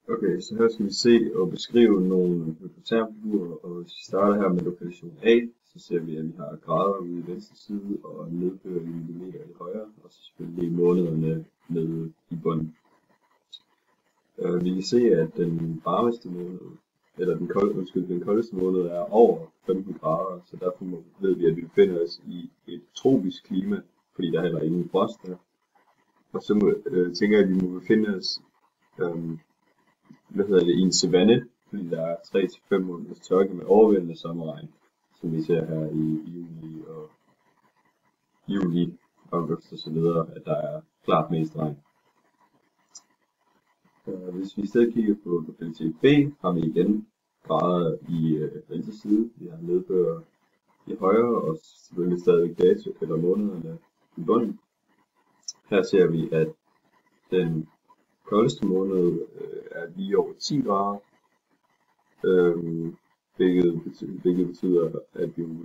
Okay, så her skal vi se og beskrive nogle hypotermfigurer, og hvis vi starter her med lokation A, så ser vi, at vi har grader ude i venstre side og nedbør i millimeter i højre, og så selvfølgelig månederne nede i bunden. Vi kan se, at den varmeste måned, eller den koldeste måned er over 15 grader, så derfor ved vi, at vi befinder os i et tropisk klima, fordi der er heller ingen frost der. Og så tænker jeg, at vi må befinde os i en savanne, fordi der er 3 til 5 måneders tørke med overvældende sommerregn, som vi ser her i juli, august og så videre, at der er klart mest regn. Hvis vi i stedet kigger på lokalitet B, har vi igen grader i venstre side. Vi har nedbør i højre, og selvfølgelig stadig dato eller månederne i bunden. Her ser vi, at den koldeste måned er lige over 10 grader, hvilket betyder, at vi må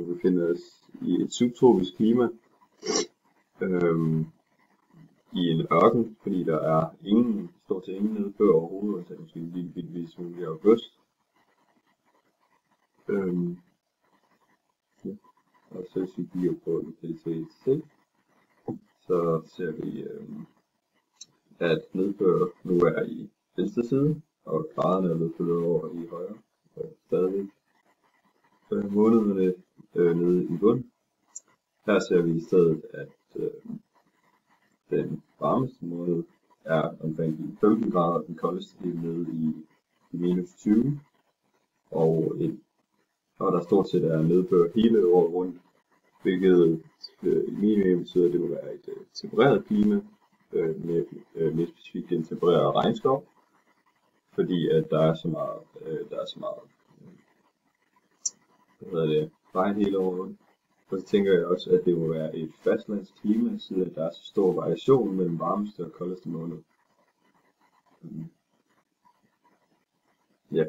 befinde os i et subtropisk klima, i en ørken, fordi der er stort set ingen nedbør overhovedet, og så er det måske en lille smule i august. Ja. Og så hvis vi kigger på lokalitet C, så ser vi, at nedbør nu er i venstre side, og graderne er blevet flyttet over i højre, og stadig månederne nede i bund. Her ser vi i stedet, at den varmeste måned er omkring 15 grader, den koldeste helt nede i minus 20, og der stort set er nedbør hele året rundt, hvilket i min betyder, at det må være et tempereret klima, med mere specifikt en tempereret regnskov, fordi at der er så meget, regn hele året rundt. Og så tænker jeg også, at det må være et fastlandsklima, siden der er så stor variation mellem varmeste og koldeste måned. Ja,